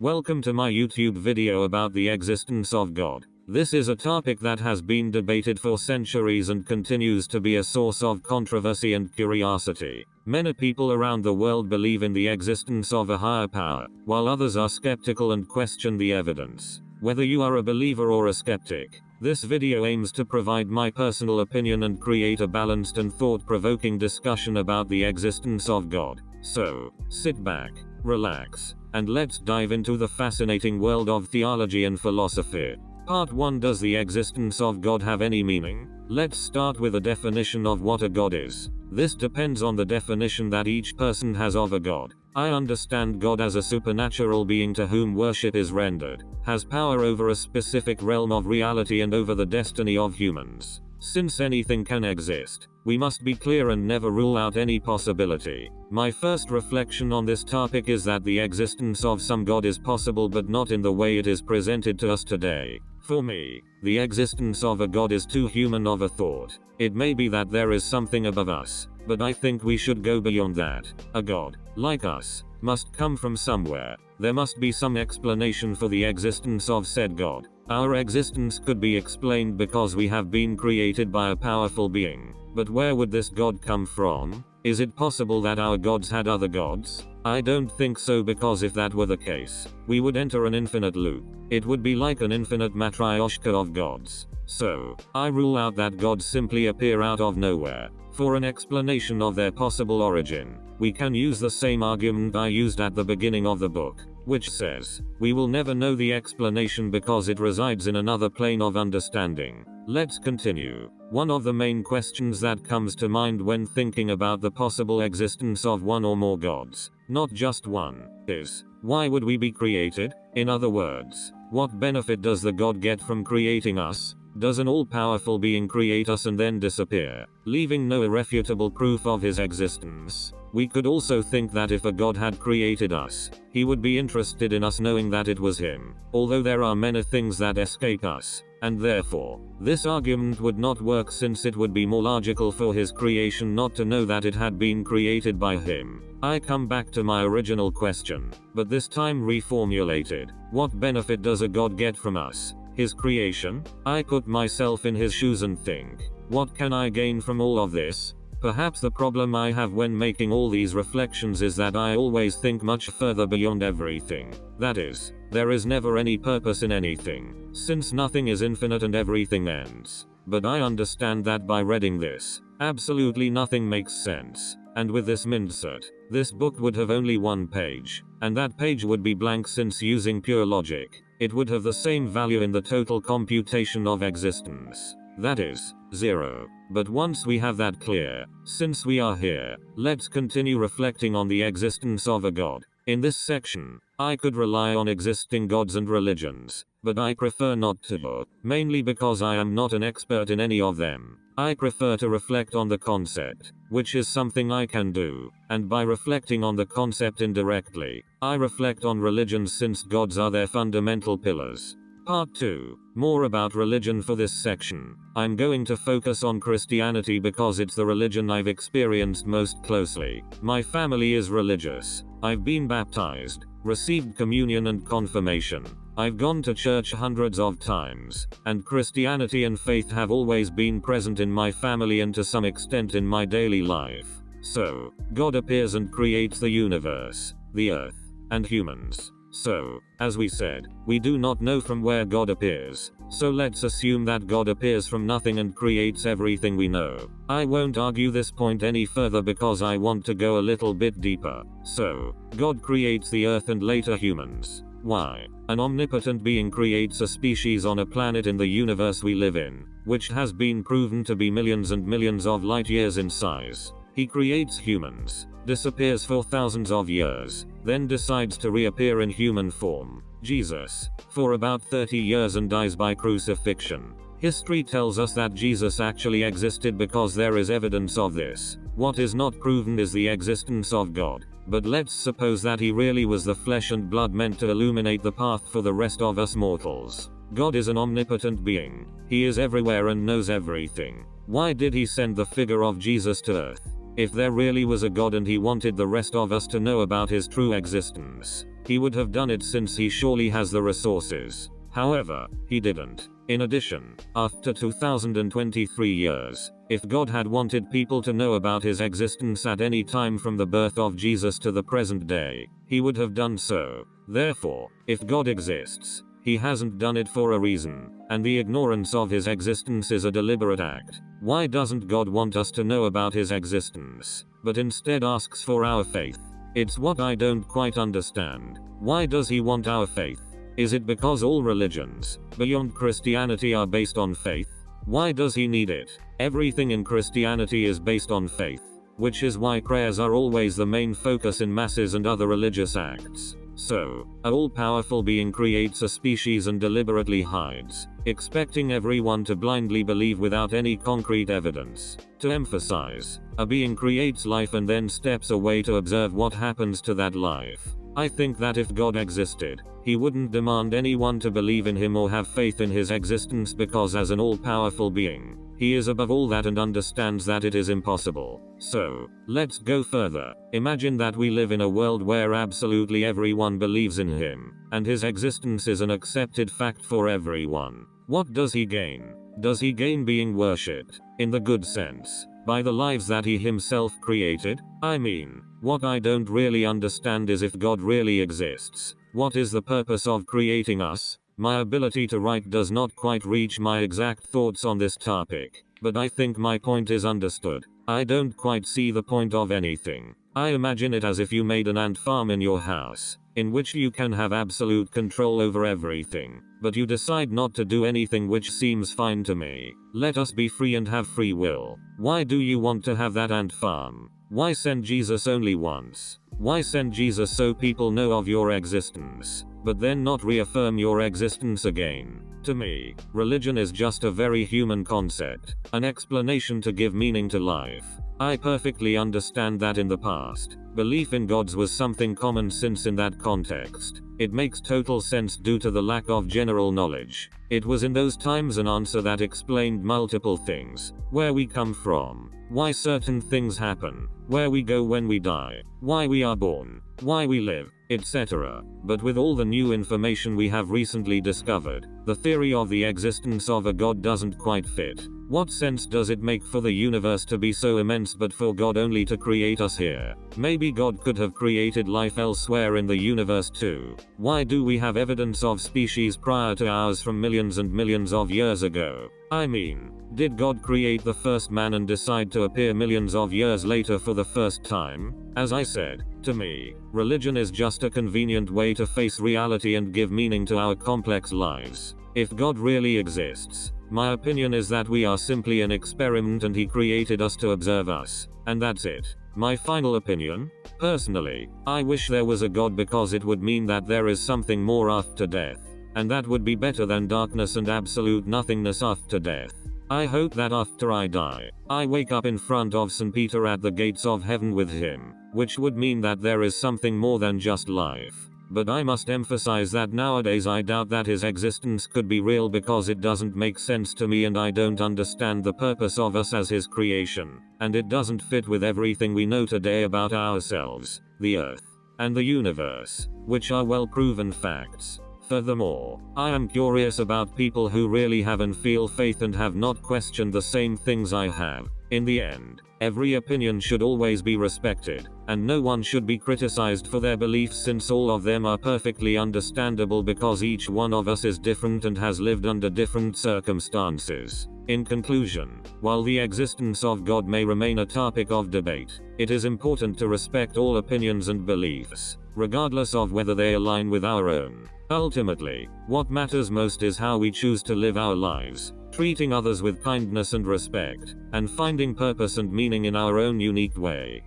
Welcome to my YouTube video about the existence of God. This is a topic that has been debated for centuries and continues to be a source of controversy and curiosity. Many people around the world believe in the existence of a higher power, while others are skeptical and question the evidence. Whether you are a believer or a skeptic, this video aims to provide my personal opinion and create a balanced and thought-provoking discussion about the existence of God. So, sit back, relax, and let's dive into the fascinating world of theology and philosophy. Part 1. Does the existence of God have any meaning? Let's start with a definition of what a God is. This depends on the definition that each person has of a God. I understand God as a supernatural being to whom worship is rendered, has power over a specific realm of reality and over the destiny of humans. Since anything can exist, we must be clear and never rule out any possibility. My first reflection on this topic is that the existence of some God is possible, but not in the way it is presented to us today. For me, the existence of a God is too human of a thought. It may be that there is something above us, but I think we should go beyond that. A God, like us, must come from somewhere. There must be some explanation for the existence of said God. Our existence could be explained because we have been created by a powerful being. But where would this God come from? Is it possible that our gods had other gods? I don't think so, because if that were the case, we would enter an infinite loop. It would be like an infinite matryoshka of gods. So, I rule out that gods simply appear out of nowhere. For an explanation of their possible origin, we can use the same argument I used at the beginning of the book, which says, we will never know the explanation because it resides in another plane of understanding. Let's continue. One of the main questions that comes to mind when thinking about the possible existence of one or more gods, not just one, is, why would we be created? In other words, what benefit does the God get from creating us? Does an all-powerful being create us and then disappear, leaving no irrefutable proof of his existence? We could also think that if a God had created us, he would be interested in us knowing that it was him, although there are many things that escape us, and therefore, this argument would not work, since it would be more logical for his creation not to know that it had been created by him. I come back to my original question, but this time reformulated. What benefit does a God get from us, his creation? I put myself in his shoes and think, what can I gain from all of this? Perhaps the problem I have when making all these reflections is that I always think much further beyond everything. That is, there is never any purpose in anything, since nothing is infinite and everything ends. But I understand that by reading this, absolutely nothing makes sense. And with this mindset, this book would have only one page, and that page would be blank, since using pure logic, it would have the same value in the total computation of existence. That is, 0. But once we have that clear, since we are here, let's continue reflecting on the existence of a God. In this section, I could rely on existing gods and religions, but I prefer not to, mainly because I am not an expert in any of them. I prefer to reflect on the concept, which is something I can do, and by reflecting on the concept indirectly, I reflect on religions, since gods are their fundamental pillars. Part 2. More about religion. For this section, I'm going to focus on Christianity because it's the religion I've experienced most closely. My family is religious. I've been baptized, received communion and confirmation. I've gone to church hundreds of times, and Christianity and faith have always been present in my family and to some extent in my daily life. So, God appears and creates the universe, the earth, and humans. So, as we said, we do not know from where God appears, so let's assume that God appears from nothing and creates everything we know. I won't argue this point any further because I want to go a little bit deeper. So, God creates the earth and later humans. Why? An omnipotent being creates a species on a planet in the universe we live in, which has been proven to be millions and millions of light years in size. He creates humans, disappears for thousands of years, then decides to reappear in human form, Jesus, for about 30 years and dies by crucifixion. History tells us that Jesus actually existed because there is evidence of this. What is not proven is the existence of God. But let's suppose that he really was the flesh and blood meant to illuminate the path for the rest of us mortals. God is an omnipotent being. He is everywhere and knows everything. Why did he send the figure of Jesus to earth? If there really was a God and he wanted the rest of us to know about his true existence, He would have done it since he surely has the resources. However, he didn't. In addition, after 2023 years, if God had wanted people to know about his existence at any time from the birth of Jesus to the present day, he would have done so. Therefore, if God exists, he hasn't done it for a reason, and the ignorance of his existence is a deliberate act. Why doesn't God want us to know about his existence, but instead asks for our faith? It's what I don't quite understand. Why does he want our faith? Is it because all religions, beyond Christianity, are based on faith? Why does he need it? Everything in Christianity is based on faith, which is why prayers are always the main focus in masses and other religious acts. So, an all-powerful being creates a species and deliberately hides, expecting everyone to blindly believe without any concrete evidence. To emphasize, a being creates life and then steps away to observe what happens to that life. I think that if God existed, he wouldn't demand anyone to believe in him or have faith in his existence, because as an all-powerful being, he is above all that and understands that it is impossible. So, let's go further. Imagine that we live in a world where absolutely everyone believes in him, and his existence is an accepted fact for everyone. What does he gain? Does he gain being worshipped, in the good sense, by the lives that he himself created? I mean, what I don't really understand is, if God really exists, what is the purpose of creating us? My ability to write does not quite reach my exact thoughts on this topic, but I think my point is understood. I don't quite see the point of anything. I imagine it as if you made an ant farm in your house, in which you can have absolute control over everything, but you decide not to do anything, which seems fine to me. Let us be free and have free will. Why do you want to have that ant farm? Why send Jesus only once? Why send Jesus so people know of your existence, but then not reaffirm your existence again? To me, religion is just a very human concept, an explanation to give meaning to life. I perfectly understand that in the past, belief in gods was something common, since in that context, it makes total sense due to the lack of general knowledge. It was in those times an answer that explained multiple things: where we come from, why certain things happen, where we go when we die, why we are born, why we live, etc. But with all the new information we have recently discovered, the theory of the existence of a god doesn't quite fit. What sense does it make for the universe to be so immense but for God only to create us here? Maybe God could have created life elsewhere in the universe too. Why do we have evidence of species prior to ours from millions and millions of years ago? I mean, did God create the first man and decide to appear millions of years later for the first time? As I said, to me, religion is just a convenient way to face reality and give meaning to our complex lives. If God really exists, my opinion is that we are simply an experiment and he created us to observe us, and that's it. My final opinion? Personally, I wish there was a God, because it would mean that there is something more after death, and that would be better than darkness and absolute nothingness after death. I hope that after I die, I wake up in front of St. Peter at the gates of heaven with him, which would mean that there is something more than just life. But I must emphasize that nowadays I doubt that his existence could be real, because it doesn't make sense to me and I don't understand the purpose of us as his creation, and it doesn't fit with everything we know today about ourselves, the earth, and the universe, which are well proven facts. Furthermore, I am curious about people who really have and feel faith and have not questioned the same things I have. In the end, every opinion should always be respected, and no one should be criticized for their beliefs, since all of them are perfectly understandable, because each one of us is different and has lived under different circumstances. In conclusion, while the existence of God may remain a topic of debate, it is important to respect all opinions and beliefs, regardless of whether they align with our own. Ultimately, what matters most is how we choose to live our lives, treating others with kindness and respect, and finding purpose and meaning in our own unique way.